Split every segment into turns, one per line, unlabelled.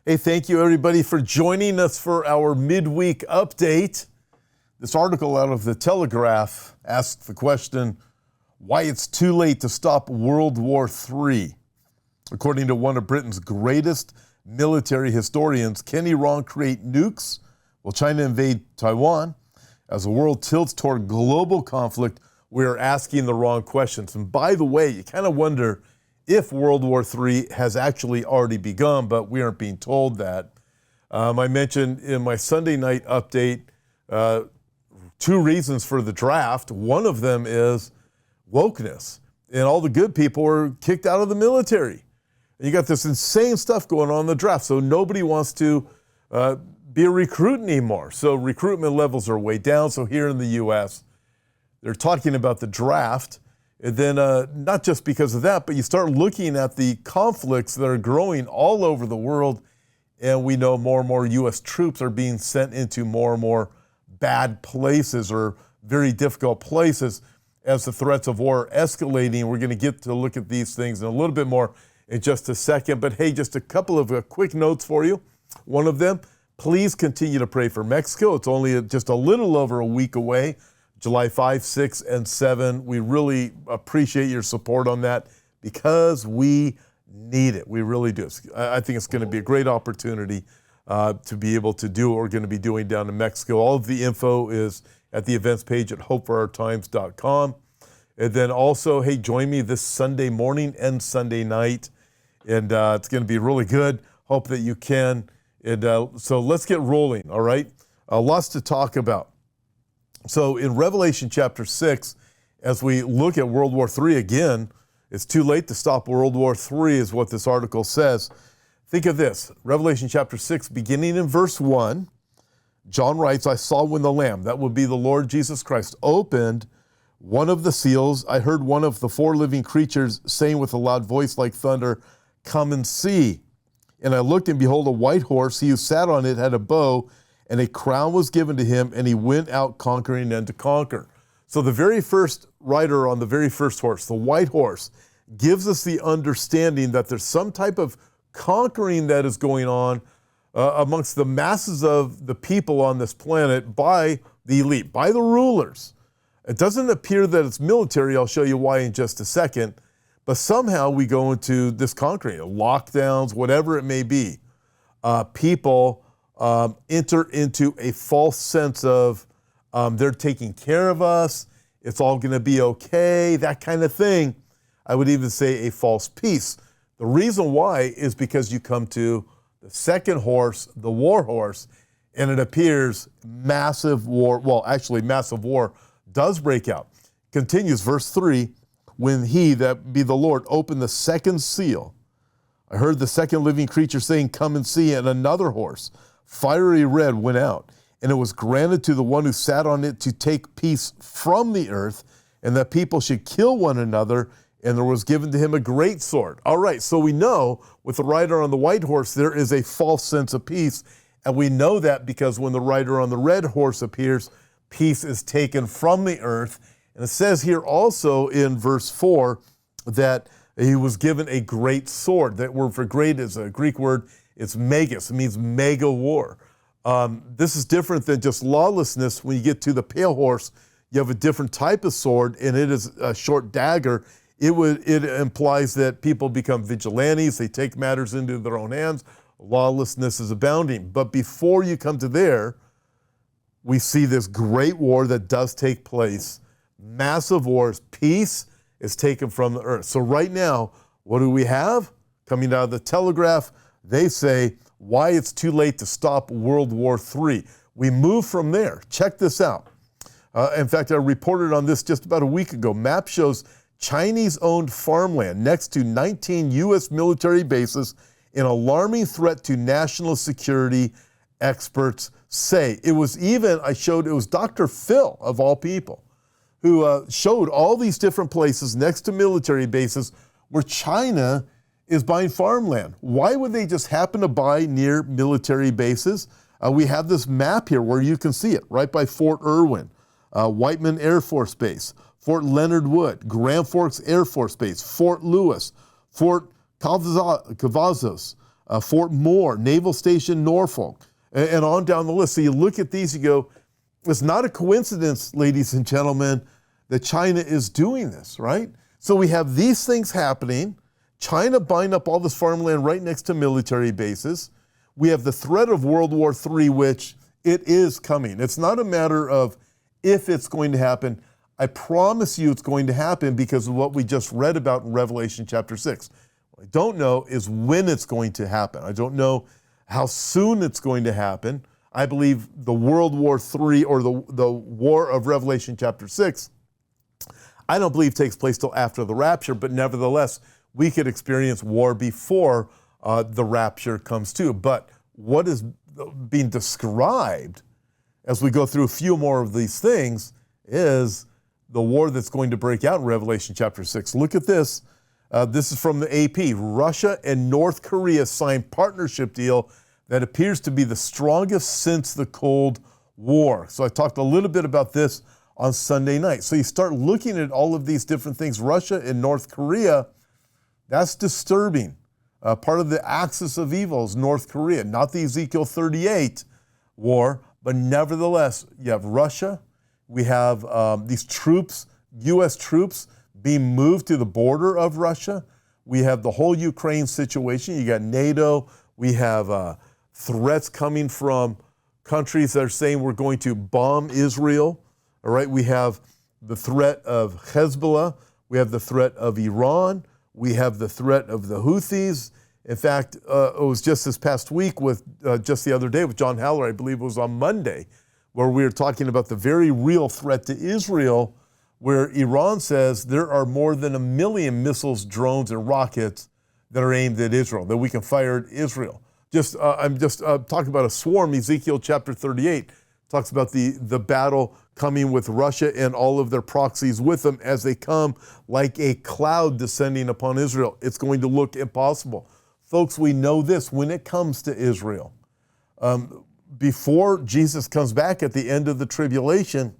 Hey, thank you everybody for joining us for our midweek update. This article out of the Telegraph asks the question, why it's too late to stop World War III. According to one of Britain's greatest military historians, can Iran create nukes? Will China invade Taiwan? As the world tilts toward global conflict, we are asking the wrong questions. And by the way, you kind of wonder if World War III has actually already begun, but we aren't being told that. I mentioned in my Sunday night update two reasons for the draft. One of them is wokeness, and all the good people were kicked out of the military. And you got this insane stuff going on in the draft, so nobody wants to be a recruit anymore. So recruitment levels are way down. So here in the U.S., they're talking about the draft. And then not just because of that, but you start looking at the conflicts that are growing all over the world, and we know more and more U.S. troops are being sent into more and more bad places or very difficult places as the threats of war are escalating. We're going to get to look at these things in a little bit more in just a second. But hey, just a couple of quick notes for you. One of them, please continue to pray for Mexico. It's only just a little over a week away. July 5, 6, and 7. We really appreciate your support on that because we need it. We really do. I think it's going to be a great opportunity to be able to do what we're going to be doing down in Mexico. All of the info is at the events page at hopeforourtimes.com. And then also, hey, join me this Sunday morning and Sunday night. And it's going to be really good. Hope that you can. And so let's get rolling, all right? Lots to talk about. So in Revelation chapter 6, as we look at World War III again, it's too late to stop World War III is what this article says. Think of this, Revelation chapter 6, beginning in verse 1, John writes, I saw when the Lamb, that would be the Lord Jesus Christ, opened one of the seals. I heard one of the four living creatures saying with a loud voice like thunder, come and see. And I looked, and behold, a white horse. He who sat on it had a bow, and a crown was given to him, and he went out conquering and to conquer. So the very first rider on the very first horse, the white horse, gives us the understanding that there's some type of conquering that is going on amongst the masses of the people on this planet by the elite, by the rulers. It doesn't appear that it's military. I'll show you why in just a second. But somehow we go into this conquering, lockdowns, whatever it may be. People enter into a false sense of they're taking care of us, it's all going to be okay, that kind of thing. I would even say a false peace. The reason why is because you come to the second horse, the war horse, and it appears massive war, massive war does break out. Continues, verse 3, when he, that be the Lord, opened the second seal, I heard the second living creature saying, come and see, and another horse, fiery red, went out, and it was granted to the one who sat on it to take peace from the earth, and that people should kill one another, and there was given to him a great sword. All right, so we know with the rider on the white horse, there is a false sense of peace, and we know that because when the rider on the red horse appears, peace is taken from the earth. And it says here also in verse 4 that he was given a great sword. That word for great is a Greek word. It's megas. It means mega war. This is different than just lawlessness. When you get to the pale horse, you have a different type of sword, and it is a short dagger. It implies that people become vigilantes. They take matters into their own hands. Lawlessness is abounding. But before you come to there, we see this great war that does take place. Massive wars. Peace is taken from the earth. So right now, what do we have? Coming out of the Telegraph, they say why it's too late to stop World War III. We move from there. Check this out. In fact, I reported on this just about a week ago. Map shows Chinese-owned farmland next to 19 U.S. military bases, an alarming threat to national security, experts say. It was Dr. Phil, of all people, who showed all these different places next to military bases where China is buying farmland. Why would they just happen to buy near military bases? We have this map here where you can see it, right by Fort Irwin, Whiteman Air Force Base, Fort Leonard Wood, Grand Forks Air Force Base, Fort Lewis, Fort Cavazos, Fort Moore, Naval Station Norfolk, and on down the list. So you look at these, you go, it's not a coincidence, ladies and gentlemen, that China is doing this, right? So we have these things happening. China buying up all this farmland right next to military bases. We have the threat of World War III, which it is coming. It's not a matter of if it's going to happen. I promise you it's going to happen because of what we just read about in Revelation chapter 6. What I don't know is when it's going to happen. I don't know how soon it's going to happen. I believe the World War III or the war of Revelation chapter 6, I don't believe takes place till after the rapture, but nevertheless, we could experience war before the rapture comes too. But what is being described as we go through a few more of these things is the war that's going to break out in Revelation chapter 6. Look at this. This is from the AP. Russia and North Korea signed partnership deal that appears to be the strongest since the Cold War. So I talked a little bit about this on Sunday night. So you start looking at all of these different things. Russia and North Korea, that's disturbing. Part of the axis of evil is North Korea, not the Ezekiel 38 war, but nevertheless, you have Russia. We have these troops, U.S. troops, being moved to the border of Russia. We have the whole Ukraine situation. You got NATO. We have threats coming from countries that are saying we're going to bomb Israel. All right, we have the threat of Hezbollah. We have the threat of Iran. We have the threat of the Houthis. In fact, it was just this past week with, just the other day with John Haller, I believe it was on Monday, where we were talking about the very real threat to Israel, where Iran says there are more than 1 million missiles, drones, and rockets that are aimed at Israel, that we can fire at Israel. I'm just talking about a swarm. Ezekiel chapter 38 talks about the battle coming with Russia and all of their proxies with them as they come like a cloud descending upon Israel. It's going to look impossible. Folks, we know this when it comes to Israel. Before Jesus comes back at the end of the tribulation,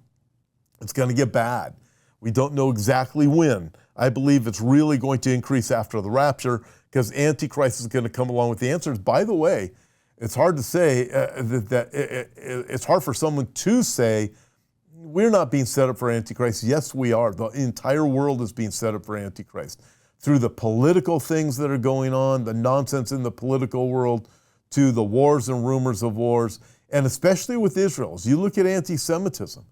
it's going to get bad. We don't know exactly when. I believe it's really going to increase after the rapture because Antichrist is going to come along with the answers. By the way, it's hard to say it's hard for someone to say we're not being set up for Antichrist. Yes, we are. The entire world is being set up for Antichrist through the political things that are going on, the nonsense in the political world, to the wars and rumors of wars, and especially with Israel. As you look at anti-Semitism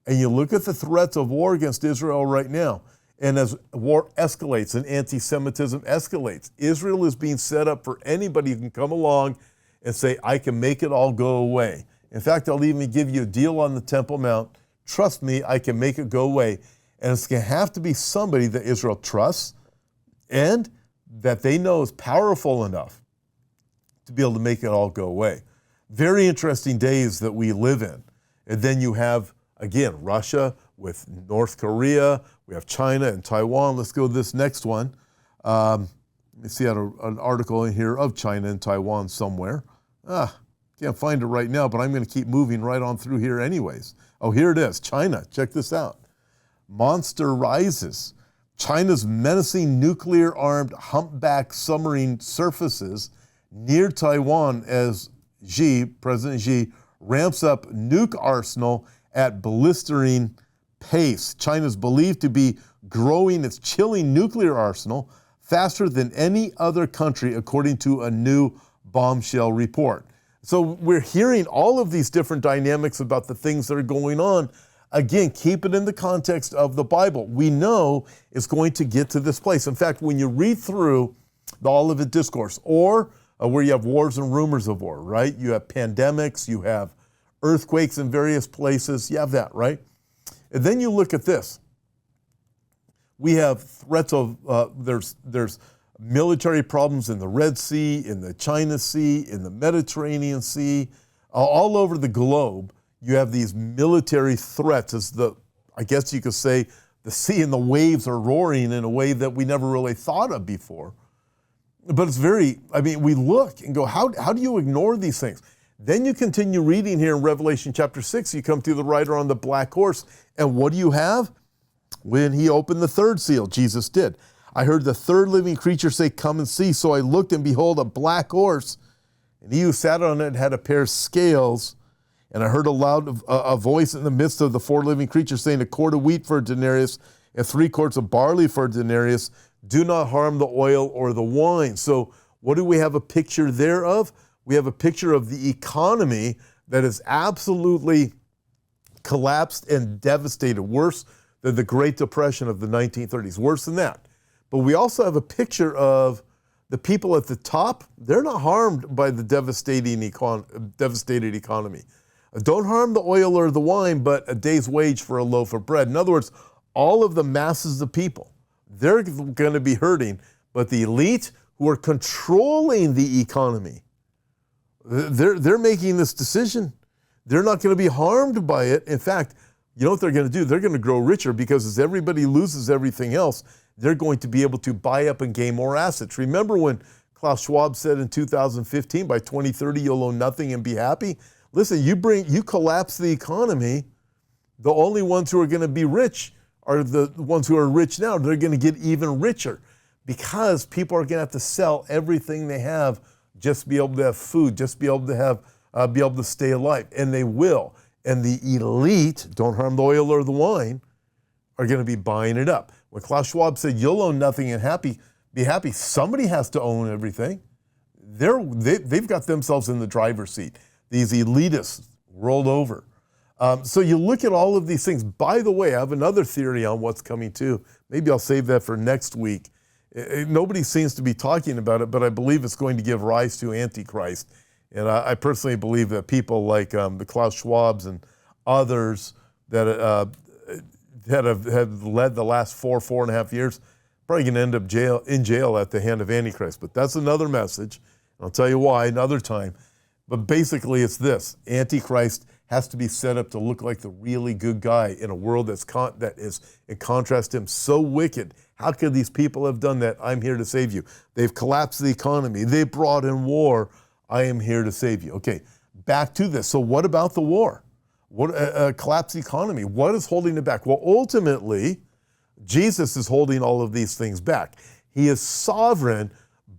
and you look at the threats of war against Israel right now, and as war escalates and anti-Semitism escalates, Israel is being set up for anybody who can come along and say, I can make it all go away. In fact, I'll even give you a deal on the Temple Mount. Trust me, I can make it go away. And it's going to have to be somebody that Israel trusts and that they know is powerful enough to be able to make it all go away. Very interesting days that we live in. And then you have, again, Russia with North Korea. We have China and Taiwan. Let's go to this next one. Let me see, I had an article in here of China and Taiwan somewhere. Can't find it right now, but I'm going to keep moving right on through here anyways. Oh, here it is. China. Check this out. Monster rises. China's menacing nuclear-armed humpback submarine surfaces near Taiwan as President Xi, ramps up nuke arsenal at blistering pace. China is believed to be growing its chilling nuclear arsenal faster than any other country, according to a new bombshell report. So we're hearing all of these different dynamics about the things that are going on. Again, keep it in the context of the Bible. We know it's going to get to this place. In fact, when you read through the Olivet Discourse, or where you have wars and rumors of war, right? You have pandemics, you have earthquakes in various places, you have that, right? And then you look at this. We have threats of, there's military problems in the Red Sea, in the China Sea, in the Mediterranean Sea, all over the globe. You have these military threats as I guess you could say, the sea and the waves are roaring in a way that we never really thought of before. But it's we look and go, how do you ignore these things? Then you continue reading here in Revelation chapter 6, you come to the rider on the black horse, and what do you have? When he opened the third seal, Jesus did, I heard the third living creature say, "Come and see." So I looked, and behold, a black horse, and he who sat on it had a pair of scales. And I heard a voice in the midst of the four living creatures saying, "A quart of wheat for a denarius, and 3 quarts of barley for a denarius. Do not harm the oil or the wine." So what do we have a picture there of? We have a picture of the economy that is absolutely collapsed and devastated, worse than the Great Depression of the 1930s, worse than that. But we also have a picture of the people at the top. They're not harmed by the devastated economy. Don't harm the oil or the wine, but a day's wage for a loaf of bread. In other words, all of the masses of people, they're going to be hurting, but the elite who are controlling the economy, they're making this decision. They're not going to be harmed by it. In fact, you know what they're going to do? They're going to grow richer, because as everybody loses everything else, they're going to be able to buy up and gain more assets. Remember when Klaus Schwab said in 2015, by 2030, you'll own nothing and be happy? Listen, you collapse the economy, the only ones who are going to be rich are the ones who are rich now. They're going to get even richer, because people are going to have to sell everything they have just to be able to have food, just be able to stay alive, and they will. And the elite, don't harm the oil or the wine, are going to be buying it up. When Klaus Schwab said, "You'll own nothing and be happy," somebody has to own everything. They've got themselves in the driver's seat. These elitists rolled over. So you look at all of these things. By the way, I have another theory on what's coming too. Maybe I'll save that for next week. Nobody seems to be talking about it, but I believe it's going to give rise to Antichrist. And I personally believe that people like the Klaus Schwabs and others that have led the last 4.5 years, probably going to end up in jail at the hand of Antichrist. But that's another message. I'll tell you why another time. But basically it's this: Antichrist has to be set up to look like the really good guy in a world that is, in contrast to him, so wicked. How could these people have done that? I'm here to save you. They've collapsed the economy. They brought in war. I am here to save you. Okay, back to this. So what about the war? What collapsed economy? What is holding it back? Well, ultimately, Jesus is holding all of these things back. He is sovereign,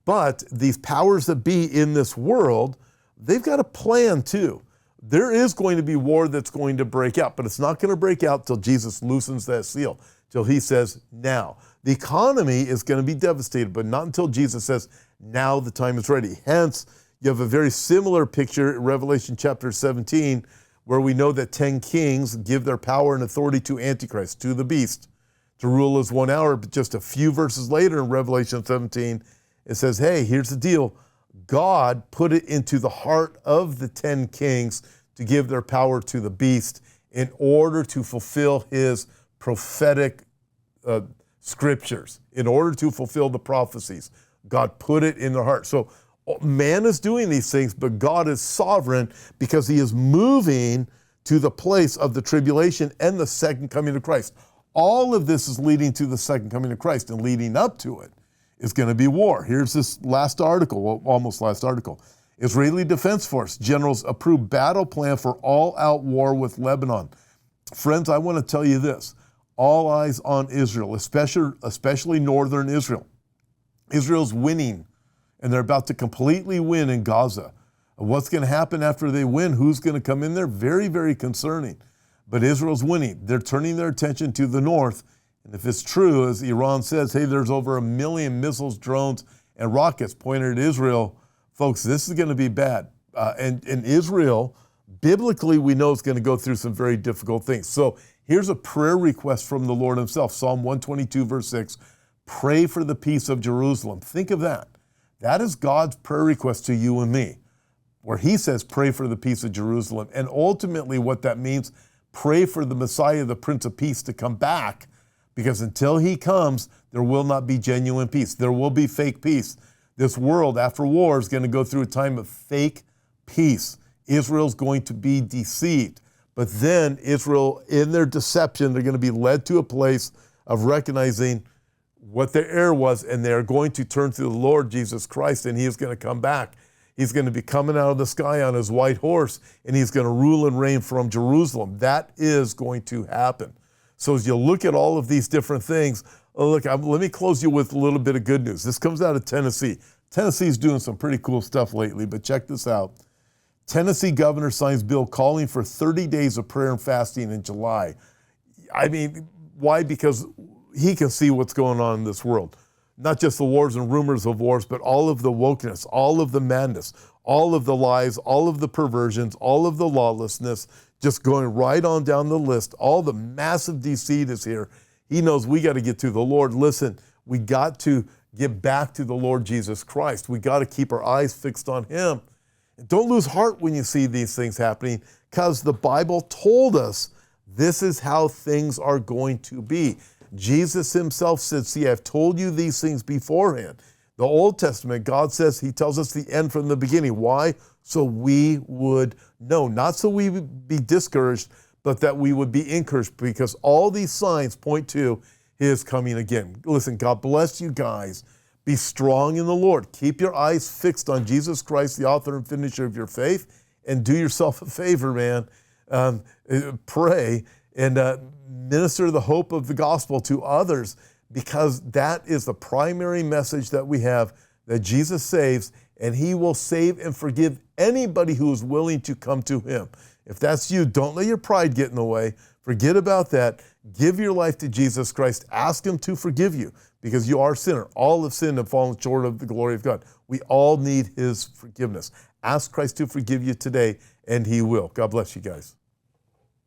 but these powers that be in this world, they've got a plan too. There is going to be war that's going to break out, but it's not going to break out till Jesus loosens that seal, till he says, now. The economy is going to be devastated, but not until Jesus says, now the time is ready. Hence, you have a very similar picture in Revelation chapter 17, where we know that 10 kings give their power and authority to Antichrist, to the beast, to rule as 1 hour. But just a few verses later in Revelation 17, it says, hey, here's the deal. God put it into the heart of the 10 kings to give their power to the beast in order to fulfill his prophetic scriptures, in order to fulfill the prophecies. God put it in their heart. So man is doing these things, but God is sovereign because he is moving to the place of the tribulation and the second coming of Christ. All of this is leading to the second coming of Christ, and leading up to it is going to be war. Here's this last article, well, almost last article. Israeli Defense Force generals approve battle plan for all-out war with Lebanon. Friends, I want to tell you this. All eyes on Israel, especially northern Israel. Israel's winning, and they're about to completely win in Gaza. What's going to happen after they win? Who's going to come in there? Very, very concerning. But Israel's winning. They're turning their attention to the north. And if it's true, as Iran says, hey, there's over 1 million missiles, drones, and rockets pointed at Israel, folks, this is going to be bad. And Israel, biblically, we know is going to go through some very difficult things. So here's a prayer request from the Lord himself. Psalm 122, verse 6, pray for the peace of Jerusalem. Think of that. That is God's prayer request to you and me, where he says, pray for the peace of Jerusalem. And ultimately what that means, pray for the Messiah, the Prince of Peace, to come back, because until he comes, there will not be genuine peace. There will be fake peace. This world, after war, is going to go through a time of fake peace. Israel's going to be deceived. But then Israel, in their deception, they're going to be led to a place of recognizing what their error was, and they're going to turn to the Lord Jesus Christ, and he is going to come back. He's going to be coming out of the sky on his white horse, and he's going to rule and reign from Jerusalem. That is going to happen. So as you look at all of these different things, Look, let me close you with a little bit of good news. This comes out of Tennessee. Tennessee's doing some pretty cool stuff lately, but check this out. Tennessee governor signs bill calling for 30 days of prayer and fasting in July. I mean, why? Because he can see what's going on in this world. Not just the wars and rumors of wars, but all of the wokeness, all of the madness, all of the lies, all of the perversions, all of the lawlessness, just going right on down the list. All the massive deceit is here. He knows we got to get to the Lord. Listen, we got to get back to the Lord Jesus Christ. We got to keep our eyes fixed on him. And don't lose heart when you see these things happening, because the Bible told us this is how things are going to be. Jesus himself said, see, I've told you these things beforehand. The Old Testament, God says, he tells us the end from the beginning. Why? So we would know. Not so we would be discouraged, but that we would be encouraged, because all these signs point to his coming again. Listen, God bless you guys. Be strong in the Lord. Keep your eyes fixed on Jesus Christ, the author and finisher of your faith, and do yourself a favor, man. Pray and minister the hope of the gospel to others, because that is the primary message that we have, that Jesus saves, and he will save and forgive anybody who is willing to come to him. If that's you, don't let your pride get in the way. Forget about that. Give your life to Jesus Christ. Ask him to forgive you, because you are a sinner. All have sinned and fallen short of the glory of God. We all need his forgiveness. Ask Christ to forgive you today, and he will. God bless you guys.